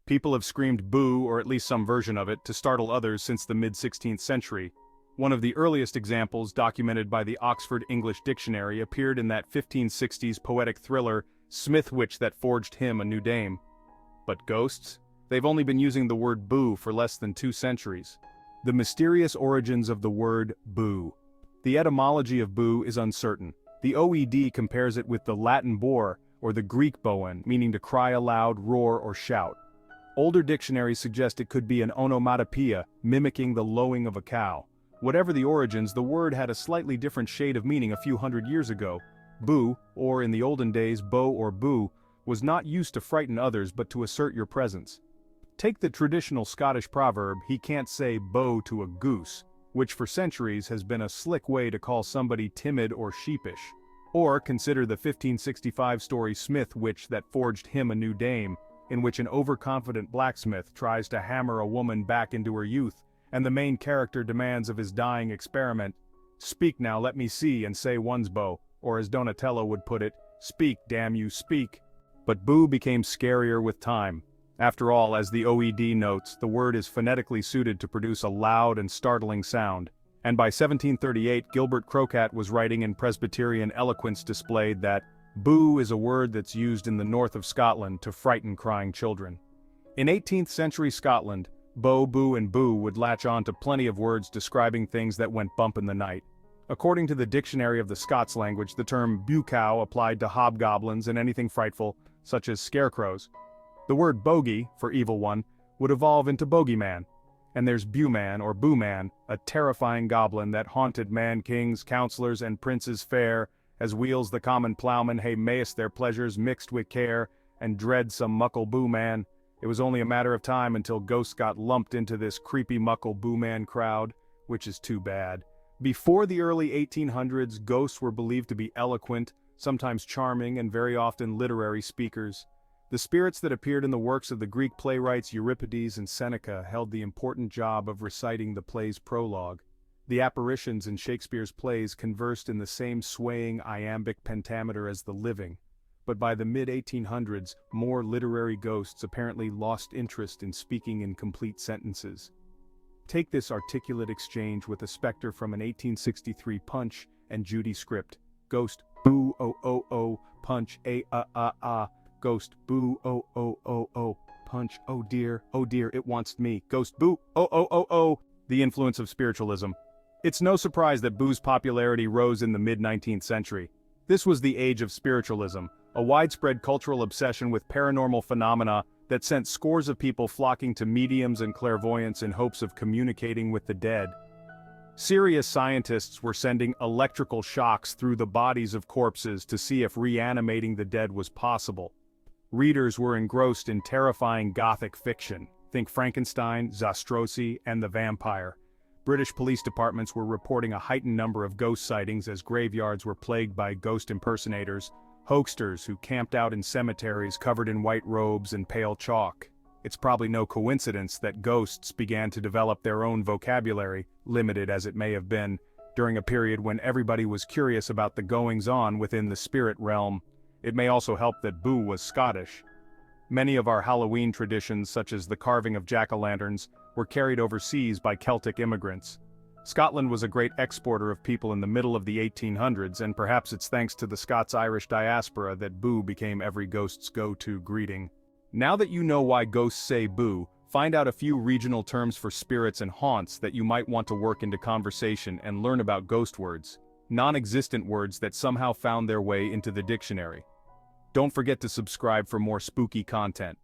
People have screamed boo, or at least some version of it, to startle others since the mid-16th century. One of the earliest examples, documented by the Oxford English Dictionary, appeared in that 1560s poetic thriller, Smith-Witch That Forged Him a New Dame. But ghosts? They've only been using the word boo for less than 2 centuries. The mysterious origins of the word boo. The etymology of boo is uncertain. The OED compares it with the Latin bor, or the Greek boen, meaning to cry aloud, roar, or shout. Older dictionaries suggest it could be an onomatopoeia, mimicking the lowing of a cow. Whatever the origins, the word had a slightly different shade of meaning a few hundred years ago. Boo, or in the olden days bo or boo, was not used to frighten others but to assert your presence. Take the traditional Scottish proverb, "He can't say bo to a goose," which for centuries has been a slick way to call somebody timid or sheepish. Or consider the 1565 story Smith-Witch That Forged Him a New Dame, in which an overconfident blacksmith tries to hammer a woman back into her youth, and the main character demands of his dying experiment, "Speak now, let me see and say one's bow," or as Donatello would put it, "Speak, damn you, speak." But boo became scarier with time. After all, as the OED notes, the word is phonetically suited to produce a loud and startling sound. And by 1738, Gilbert Crocat was writing in Presbyterian eloquence displayed that, "Boo is a word that's used in the north of Scotland to frighten crying children." In 18th century Scotland, bo, boo and boo would latch on to plenty of words describing things that went bump in the night. According to the Dictionary of the Scots language, the term bewcow applied to hobgoblins and anything frightful, such as scarecrows. The word bogey, for evil one, would evolve into bogeyman. And there's Bewman or Booman, a terrifying goblin that haunted man-kings, counselors and princes fair, as wheels the common ploughman hey mayest their pleasures mixed with care, and dread some muckle boo-man. It was only a matter of time until ghosts got lumped into this creepy muckle boo-man crowd, which is too bad. Before the early 1800s, ghosts were believed to be eloquent, sometimes charming and very often literary speakers. The spirits that appeared in the works of the Greek playwrights Euripides and Seneca held the important job of reciting the play's prologue. The apparitions in Shakespeare's plays conversed in the same swaying iambic pentameter as the living. But by the mid-1800s, more literary ghosts apparently lost interest in speaking in complete sentences. Take this articulate exchange with a specter from an 1863 Punch and Judy script. Ghost, boo, oh, oh, oh, punch, ghost, boo, oh, oh, oh, oh, punch, oh dear, it wants me, ghost, boo, oh, oh, oh, oh. The influence of spiritualism. It's no surprise that boo's popularity rose in the mid-19th century. This was the age of spiritualism, a widespread cultural obsession with paranormal phenomena that sent scores of people flocking to mediums and clairvoyants in hopes of communicating with the dead. Serious scientists were sending electrical shocks through the bodies of corpses to see if reanimating the dead was possible. Readers were engrossed in terrifying gothic fiction. Think Frankenstein, Zastrozzi, and the Vampire. British police departments were reporting a heightened number of ghost sightings as graveyards were plagued by ghost impersonators, hoaxsters who camped out in cemeteries covered in white robes and pale chalk. It's probably no coincidence that ghosts began to develop their own vocabulary, limited as it may have been, during a period when everybody was curious about the goings-on within the spirit realm. It may also help that boo was Scottish. Many of our Halloween traditions, such as the carving of jack-o'-lanterns, were carried overseas by Celtic immigrants. Scotland was a great exporter of people in the middle of the 1800s, and perhaps it's thanks to the Scots-Irish diaspora that boo became every ghost's go-to greeting. Now that you know why ghosts say boo, find out a few regional terms for spirits and haunts that you might want to work into conversation and learn about ghost words, non-existent words that somehow found their way into the dictionary. Don't forget to subscribe for more spooky content.